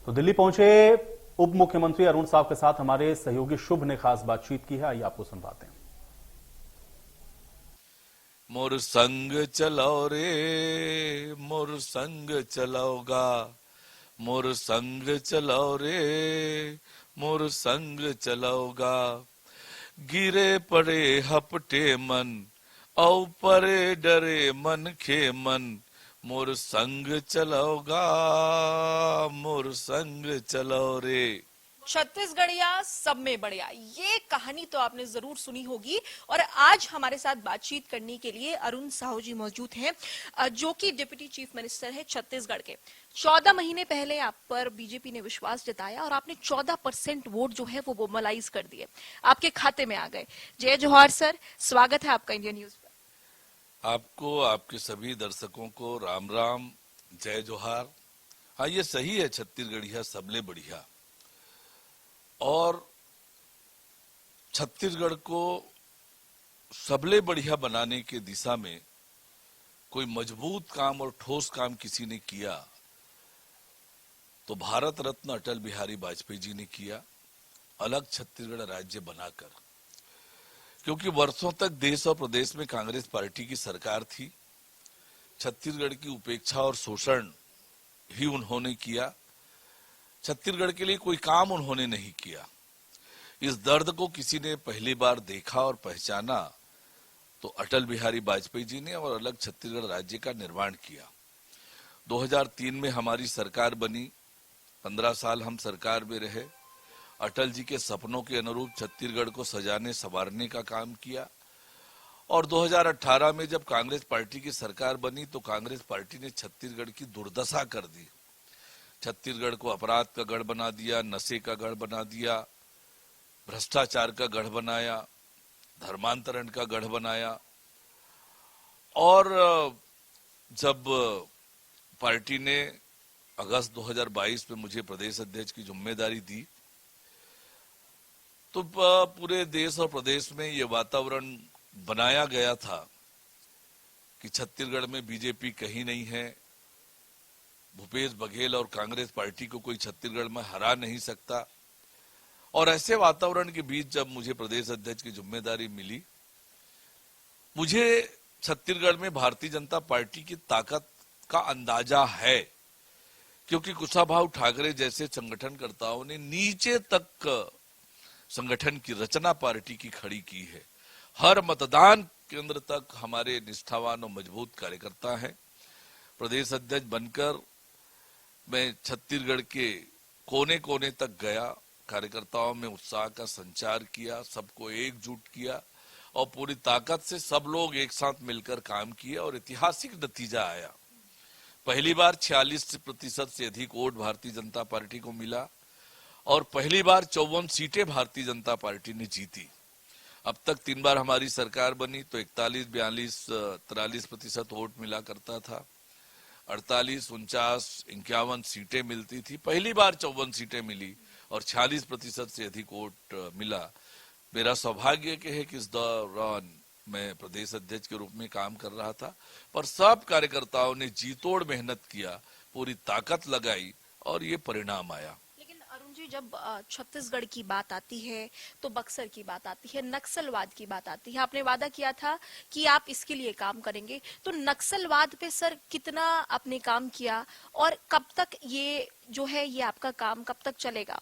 तो दिल्ली पहुंचे उप मुख्यमंत्री अरुण साव के साथ हमारे सहयोगी शुभ ने खास बातचीत की है, आइए आपको सुनवाते हैं। मोर संग चलाओ रे, मोर संग चलाओगा, मोर संग चलाओ रे, मोर संग चलाओगा। गिरे पड़े हपटे मन, औ परे डरे मन खे मन, मोर संग चलाओगा, मोर संग चलाओ रे। छत्तीसगढ़िया सब में बढ़िया, ये कहानी तो आपने जरूर सुनी होगी। और आज हमारे साथ बातचीत करने के लिए अरुण साहू जी मौजूद हैं, जो कि डिप्टी चीफ मिनिस्टर है छत्तीसगढ़ के। 14 महीने पहले आप पर बीजेपी ने विश्वास जताया और आपने 14% वोट जो है वो मोबालाइज कर दिए, आपके खाते में आ गए। जय जोहार सर, स्वागत है आपका इंडिया न्यूज पर। आपको, आपके सभी दर्शकों को राम राम, जय जोहार। हाँ, ये सही है, छत्तीसगढ़िया सबले बढ़िया। और छत्तीसगढ़ को सबले बढ़िया बनाने के दिशा में कोई मजबूत काम और ठोस काम किसी ने किया तो भारत रत्न अटल बिहारी वाजपेयी जी ने किया, अलग छत्तीसगढ़ राज्य बनाकर। क्योंकि वर्षों तक देश और प्रदेश में कांग्रेस पार्टी की सरकार थी, छत्तीसगढ़ की उपेक्षा और शोषण ही उन्होंने किया, छत्तीसगढ़ के लिए कोई काम उन्होंने नहीं किया। इस दर्द को किसी ने पहली बार देखा और पहचाना तो अटल बिहारी वाजपेयी जी ने, और अलग छत्तीसगढ़ राज्य का निर्माण किया। 2003 में हमारी सरकार बनी, 15 साल हम सरकार में रहे, अटल जी के सपनों के अनुरूप छत्तीसगढ़ को सजाने संवारने का काम किया। और 2018 में जब कांग्रेस पार्टी की सरकार बनी तो कांग्रेस पार्टी ने छत्तीसगढ़ की दुर्दशा कर दी, छत्तीसगढ़ को अपराध का गढ़ बना दिया, नशे का गढ़ बना दिया, भ्रष्टाचार का गढ़ बनाया, धर्मांतरण का गढ़ बनाया। और जब पार्टी ने अगस्त 2022 में मुझे प्रदेश अध्यक्ष की जिम्मेदारी दी तो पूरे देश और प्रदेश में ये वातावरण बनाया गया था कि छत्तीसगढ़ में बीजेपी कहीं नहीं है, भूपेश बघेल और कांग्रेस पार्टी को कोई छत्तीसगढ़ में हरा नहीं सकता। और ऐसे वातावरण के बीच जब मुझे प्रदेश अध्यक्ष की जिम्मेदारी मिली, मुझे छत्तीसगढ़ में भारतीय जनता पार्टी की ताकत का अंदाजा है, क्योंकि कुशाभाऊ ठाकरे जैसे संगठनकर्ताओं ने नीचे तक संगठन की रचना पार्टी की खड़ी की है। हर मतदान केंद्र तक हमारे निष्ठावान और मजबूत कार्यकर्ता हैं। प्रदेश अध्यक्ष बनकर मैं छत्तीसगढ़ के कोने कोने तक गया, कार्यकर्ताओं में उत्साह का संचार किया, सबको एकजुट किया और पूरी ताकत से सब लोग एक साथ मिलकर काम किए और ऐतिहासिक नतीजा आया। पहली बार 46% से अधिक वोट भारतीय जनता पार्टी को मिला और पहली बार 54 सीटें भारतीय जनता पार्टी ने जीती। अब तक 3 बार हमारी सरकार बनी तो 41, 42, 43% वोट मिला करता था, 48, 49, 51 सीटें मिलती थी। पहली बार 54 सीटें मिली और 46% से अधिक वोट मिला। मेरा सौभाग्य है कि इस दौरान मैं प्रदेश अध्यक्ष के रूप में काम कर रहा था, पर सब कार्यकर्ताओं ने जीतोड़ मेहनत किया, पूरी ताकत लगाई और ये परिणाम आया। लेकिन अरुण जी, जब छत्तीसगढ़ की बात आती है तो बक्सर की बात आती है, नक्सलवाद की बात आती है। आपने वादा किया था कि आप इसके लिए काम करेंगे, तो नक्सलवाद पे सर कितना आपने काम किया और कब तक ये जो है ये आपका काम कब तक चलेगा?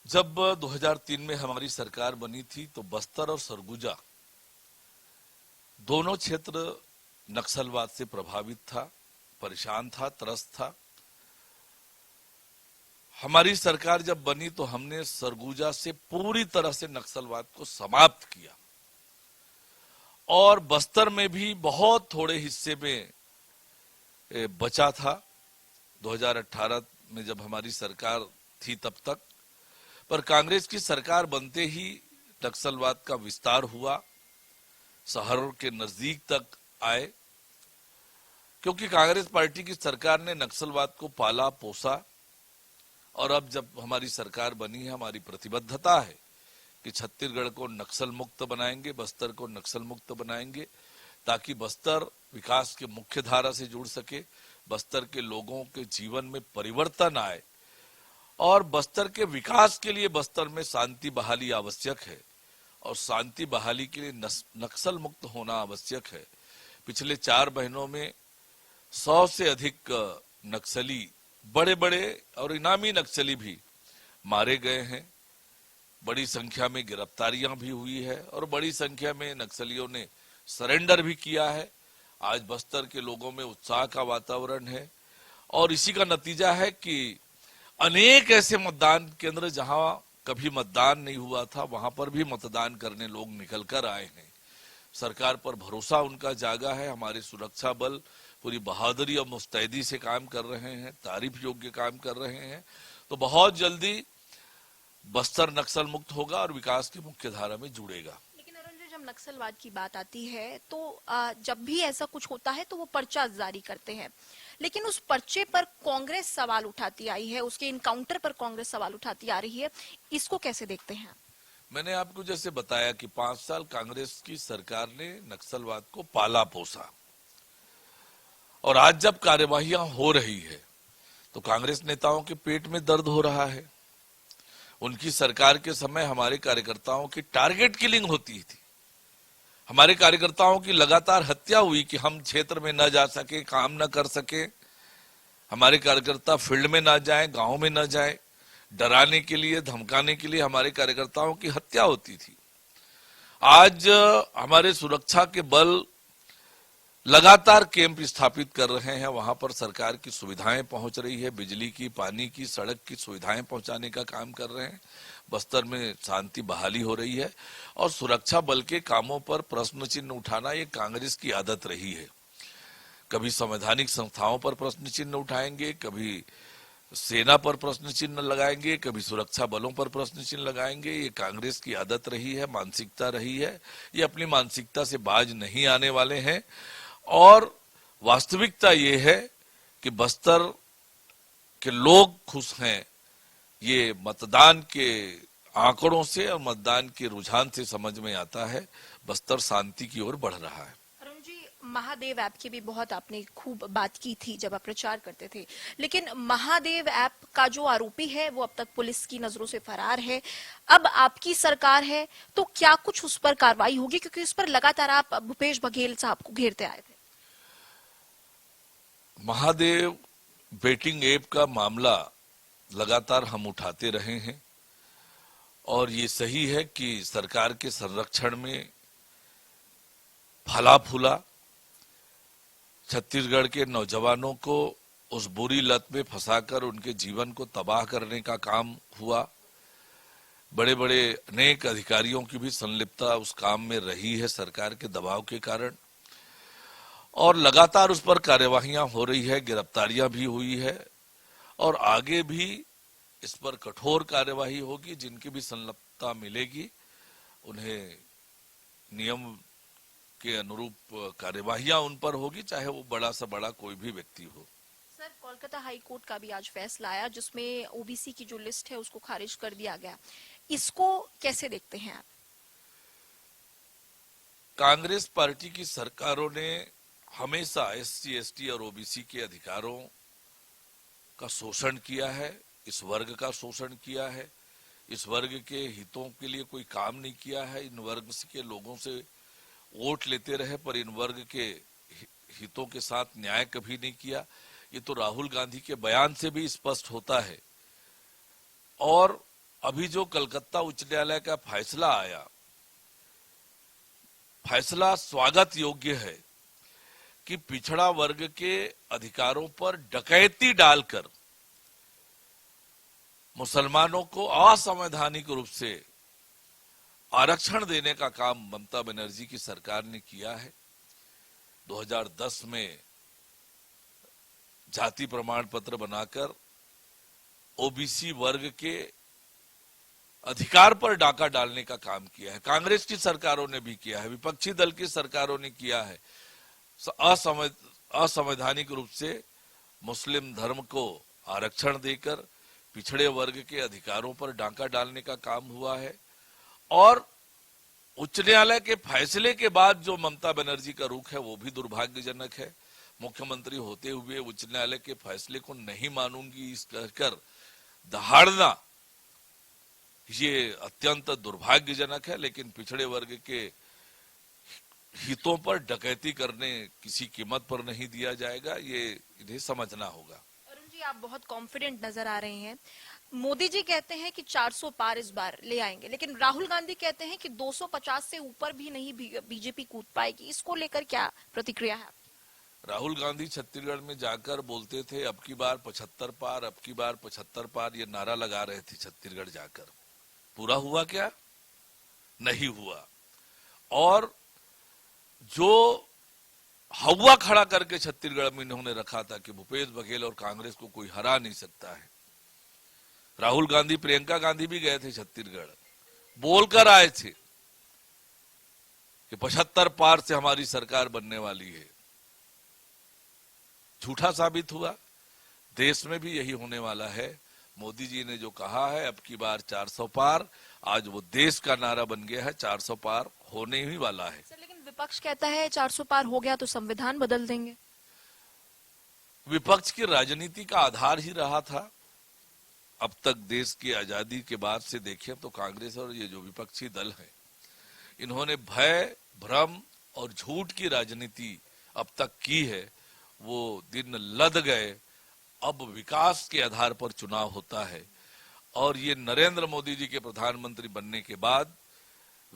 जब 2003 में हमारी सरकार बनी थी तो बस्तर और सरगुजा दोनों क्षेत्र नक्सलवाद से प्रभावित था, परेशान था, त्रस्त था। हमारी सरकार जब बनी तो हमने सरगुजा से पूरी तरह से नक्सलवाद को समाप्त किया और बस्तर में भी बहुत थोड़े हिस्से में बचा था। 2018 में जब हमारी सरकार थी तब तक, पर कांग्रेस की सरकार बनते ही नक्सलवाद का विस्तार हुआ, शहरों के नजदीक तक आए, क्योंकि कांग्रेस पार्टी की सरकार ने नक्सलवाद को पाला पोसा। और अब जब हमारी सरकार बनी है, हमारी प्रतिबद्धता है कि छत्तीसगढ़ को नक्सल मुक्त बनाएंगे, बस्तर को नक्सल मुक्त बनाएंगे, ताकि बस्तर विकास के मुख्य धारा से जुड़ सके, बस्तर के लोगों के जीवन में परिवर्तन आए और बस्तर के विकास के लिए बस्तर में शांति बहाली आवश्यक है और शांति बहाली के लिए नक्सल मुक्त होना आवश्यक है। पिछले 4 महीनों में 100 से अधिक नक्सली, बड़े बड़े और इनामी नक्सली भी मारे गए हैं। बड़ी संख्या में गिरफ्तारियां भी हुई है और बड़ी संख्या में नक्सलियों ने सरेंडर भी किया है। आज बस्तर के लोगों में उत्साह का वातावरण है और इसी का नतीजा है कि अनेक ऐसे मतदान केंद्र जहां कभी मतदान नहीं हुआ था, वहां पर भी मतदान करने लोग निकल कर आए हैं। सरकार पर भरोसा उनका जागा है। हमारे सुरक्षा बल पूरी बहादुरी और मुस्तैदी से काम कर रहे हैं, तारीफ योग्य काम कर रहे हैं। तो बहुत जल्दी बस्तर नक्सल मुक्त होगा और विकास की मुख्य धारा में जुड़ेगा। लेकिन अरुण जी, जब नक्सलवाद की बात आती है तो जब भी ऐसा कुछ होता है तो वो पर्चा जारी करते हैं, लेकिन उस पर्चे पर कांग्रेस सवाल उठाती आई है, उसके इनकाउंटर पर कांग्रेस सवाल उठाती आ रही है। इसको कैसे देखते हैं? मैंने आपको जैसे बताया कि 5 साल कांग्रेस की सरकार ने नक्सलवाद को पाला पोसा और आज जब कार्यवाहियां हो रही है तो कांग्रेस नेताओं के पेट में दर्द हो रहा है। उनकी सरकार के समय हमारे कार्यकर्ताओं की टारगेट किलिंग होती थी, हमारे कार्यकर्ताओं की लगातार हत्या हुई कि हम क्षेत्र में न जा सके, काम न कर सके, हमारे कार्यकर्ता फील्ड में न जाएं, गांव में न जाएं, डराने के लिए, धमकाने के लिए हमारे कार्यकर्ताओं की हत्या होती थी। आज हमारे सुरक्षा के बल लगातार कैंप स्थापित कर रहे हैं, वहां पर सरकार की सुविधाएं पहुंच रही है, बिजली की, पानी की, सड़क की सुविधाएं पहुंचाने का काम कर रहे हैं। बस्तर में शांति बहाली हो रही है और सुरक्षा बल के कामों पर प्रश्न चिन्ह उठाना ये कांग्रेस की आदत रही है। कभी संवैधानिक संस्थाओं पर प्रश्न चिन्ह उठाएंगे, कभी सेना पर प्रश्न चिन्ह लगाएंगे, कभी सुरक्षा बलों पर प्रश्न चिन्ह लगाएंगे। ये कांग्रेस की आदत रही है, मानसिकता रही है। ये अपनी मानसिकता से बाज नहीं आने वाले हैं और वास्तविकता ये है कि बस्तर के लोग खुश हैं। ये मतदान के आंकड़ों से और मतदान के रुझान से समझ में आता है। बस्तर शांति की ओर बढ़ रहा है। अरुण जी, महादेव ऐप की भी बहुत आपने खूब बात की थी जब आप प्रचार करते थे, लेकिन महादेव ऐप का जो आरोपी है वो अब तक पुलिस की नजरों से फरार है। अब आपकी सरकार है तो क्या कुछ उस पर कार्रवाई होगी, क्योंकि उस पर लगातार आप भूपेश बघेल साहब को घेरते आए थे? महादेव बेटिंग ऐप का मामला लगातार हम उठाते रहे हैं और ये सही है कि सरकार के संरक्षण में फला फूला छत्तीसगढ़ के नौजवानों को उस बुरी लत में फंसाकर उनके जीवन को तबाह करने का काम हुआ। बड़े बड़े अनेक अधिकारियों की भी संलिप्तता उस काम में रही है सरकार के दबाव के कारण और लगातार उस पर कार्यवाहियां हो रही है, गिरफ्तारियां भी हुई है और आगे भी इस पर कठोर कार्यवाही होगी। जिनकी भी संलिप्तता मिलेगी उन्हें नियम के अनुरूप कार्यवाहियां उन पर होगी, चाहे वो बड़ा से बड़ा कोई भी व्यक्ति हो। सर, कोलकाता हाई कोर्ट का भी आज फैसला आया जिसमें ओबीसी की जो लिस्ट है उसको खारिज कर दिया गया। इसको कैसे देखते हैं आप? कांग्रेस पार्टी की सरकारों ने हमेशा एससी, एसटी और ओबीसी के अधिकारों का शोषण किया है, इस वर्ग का शोषण किया है, इस वर्ग के हितों के लिए कोई काम नहीं किया है। इन वर्ग के लोगों से वोट लेते रहे पर इन वर्ग के हितों के साथ न्याय कभी नहीं किया। ये तो राहुल गांधी के बयान से भी स्पष्ट होता है। और अभी जो कलकत्ता उच्च न्यायालय का फैसला आया, फैसला स्वागत योग्य है कि पिछड़ा वर्ग के अधिकारों पर डकैती डालकर मुसलमानों को असंवैधानिक रूप से आरक्षण देने का काम ममता बनर्जी की सरकार ने किया है। 2010 में जाति प्रमाण पत्र बनाकर ओबीसी वर्ग के अधिकार पर डाका डालने का काम किया है। कांग्रेस की सरकारों ने भी किया है, विपक्षी दल की सरकारों ने किया है। असंवैधानिक रूप से मुस्लिम धर्म को आरक्षण देकर पिछड़े वर्ग के अधिकारों पर डाका डालने का काम हुआ है। और उच्च न्यायालय के फैसले के बाद जो ममता बनर्जी का रुख है वो भी दुर्भाग्यजनक है। मुख्यमंत्री होते हुए उच्च न्यायालय के फैसले को नहीं मानूंगी इस कहकर दहाड़ना ये अत्यंत दुर्भाग्यजनक है। लेकिन पिछड़े वर्ग के हितों पर डकैती करने किसी कीमत पर नहीं दिया जाएगा, ये इन्हें समझना होगा। अरुण जी, आप बहुत कॉन्फिडेंट नजर आ रहे हैं। मोदी जी कहते हैं कि 400 पार इस बार ले आएंगे, लेकिन राहुल गांधी कहते हैं कि 250 से ऊपर भी नहीं बीजेपी कूद पाएगी। इसको लेकर क्या प्रतिक्रिया है आपकी? राहुल गांधी छत्तीसगढ़ में जाकर बोलते थे अब की बार 75 पार, अब की बार 75 पार, ये नारा लगा रहे थे छत्तीसगढ़ जाकर। पूरा हुआ क्या? नहीं हुआ। और जो हवा खड़ा करके छत्तीसगढ़ में इन्होंने रखा था कि भूपेश बघेल और कांग्रेस को कोई हरा नहीं सकता है। राहुल गांधी, प्रियंका गांधी भी गए थे छत्तीसगढ़, बोलकर आए थे कि 75 पार से हमारी सरकार बनने वाली है। झूठा साबित हुआ। देश में भी यही होने वाला है। मोदी जी ने जो कहा है अब की बार 400 पार, आज वो देश का नारा बन गया है। 400 पार होने ही वाला है। सर, लेकिन विपक्ष कहता है 400 पार हो गया तो संविधान बदल देंगे। विपक्ष की राजनीति का आधार ही रहा था। अब तक देश की आजादी के बाद से देखें तो कांग्रेस और ये जो विपक्षी दल है, इन्होंने भय, भ्रम और झूठ की राजनीति अब तक की है। वो दिन लद गए। अब विकास के आधार पर चुनाव होता है और ये नरेंद्र मोदी जी के प्रधानमंत्री बनने के बाद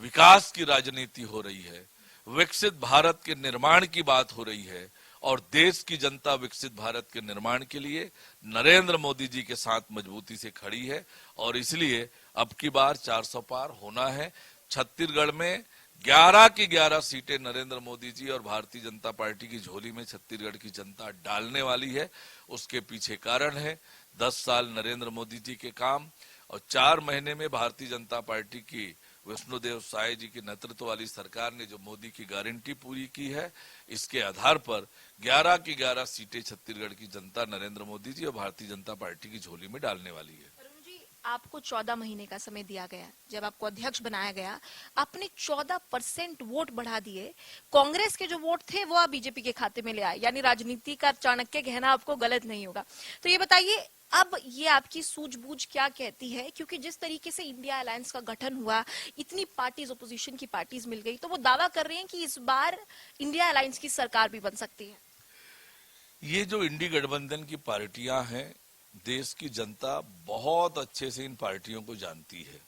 विकास की राजनीति हो रही है। विकसित भारत के निर्माण की बात हो रही है और देश की जनता विकसित भारत के निर्माण के लिए नरेंद्र मोदी जी के साथ मजबूती से खड़ी है और इसलिए अब की बार 400 पार होना है। छत्तीसगढ़ में 11 की 11 सीटें नरेंद्र मोदी जी और भारतीय जनता पार्टी की झोली में छत्तीसगढ़ की जनता डालने वाली है। उसके पीछे कारण है 10 साल नरेंद्र मोदी जी के काम और 4 महीने में भारतीय जनता पार्टी की विष्णुदेव साय जी के नेतृत्व वाली सरकार ने जो मोदी की गारंटी पूरी की है, इसके आधार पर 11 की 11 सीटें छत्तीसगढ़ की जनता नरेंद्र मोदी जी और भारतीय जनता पार्टी की झोली में डालने वाली है। अरुण जी, आपको 14 महीने का समय दिया गया। जब आपको अध्यक्ष बनाया गया, आपने 14% वोट बढ़ा दिए। कांग्रेस के जो वोट थे वो आप बीजेपी के खाते में ले आए, यानी राजनीति का चाणक्य कहना आपको गलत नहीं होगा। तो ये बताइए, अब ये आपकी सूझबूझ क्या कहती है? क्योंकि जिस तरीके से इंडिया अलायंस का गठन हुआ, इतनी पार्टीज, ओपोजिशन की पार्टीज मिल गई, तो वो दावा कर रहे हैं कि इस बार इंडिया अलायंस की सरकार भी बन सकती है। ये जो इंडी गठबंधन की पार्टियां हैं, देश की जनता बहुत अच्छे से इन पार्टियों को जानती है।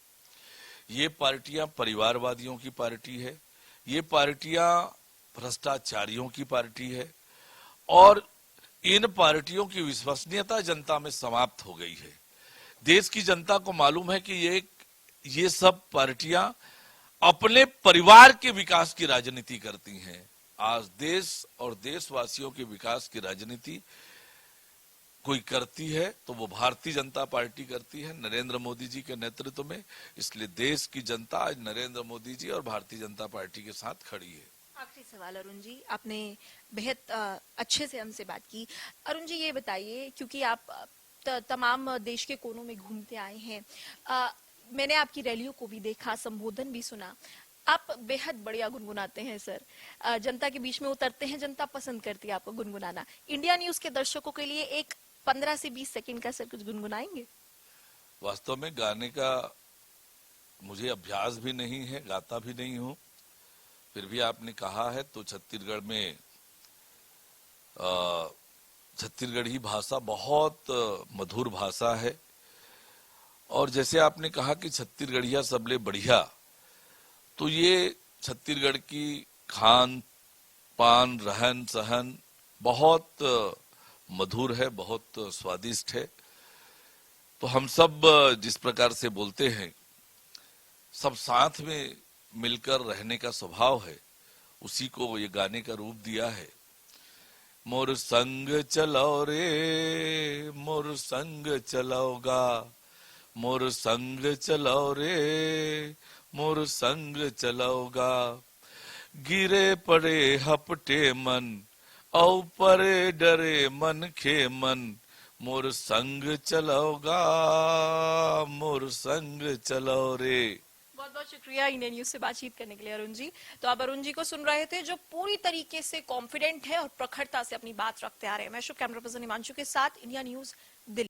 ये पार्टियां परिवारवादियों की पार्टी है, ये पार्टियां भ्रष्टाचारियों की पार्टी है और इन पार्टियों की विश्वसनीयता जनता में समाप्त हो गई है। देश की जनता को मालूम है कि ये सब पार्टियां अपने परिवार के विकास की राजनीति करती हैं। आज देश और देशवासियों के विकास की राजनीति कोई करती है तो वो भारतीय जनता पार्टी करती है नरेंद्र मोदी जी के नेतृत्व में। इसलिए देश की जनता आज नरेंद्र मोदी जी और भारतीय जनता पार्टी के साथ खड़ी है। आखिरी सवाल अरुण जी, आपने बेहद अच्छे से हमसे बात की। अरुण जी, ये बताइए, क्योंकि आप तमाम देश के कोनों में घूमते आए हैं, मैंने आपकी रैलियों को भी देखा, संबोधन भी सुना। आप बेहद बढ़िया गुनगुनाते हैं सर। जनता के बीच में उतरते हैं, जनता पसंद करती है आपको गुनगुनाना। इंडिया न्यूज के दर्शकों के लिए एक 15 से 20 सेकंड का सर कुछ गुनगुनाएंगे? वास्तव में गाने का मुझे अभ्यास भी नहीं है, गाता भी नहीं हूं, फिर भी आपने कहा है तो छत्तीसगढ़ में छत्तीसगढ़ी भाषा बहुत मधुर भाषा है और जैसे आपने कहा कि छत्तीसगढ़िया सबले बढ़िया, तो ये छत्तीसगढ़ की खान पान, रहन सहन बहुत मधुर है, बहुत स्वादिष्ट है। तो हम सब जिस प्रकार से बोलते हैं, सब साथ में मिलकर रहने का स्वभाव है, उसी को ये गाने का रूप दिया है। मोर संग चलाओ रे, मोर संग चलाओगा, मोर संग चलाओ रे, मोर संग चलाओगा। गिरे पड़े हपटे मन, औ परे डरे मन खे मन, मोर संग चलाओगा, मोर संग चलाओ रे। बहुत बहुत शुक्रिया इंडिया न्यूज से बातचीत करने के लिए अरुण जी। तो आप अरुण जी को सुन रहे थे जो पूरी तरीके से कॉन्फिडेंट है और प्रखरता से अपनी बात रखते आ रहे हैं। मैं शुभ कैमरा पर्सन हिमांशु के साथ इंडिया न्यूज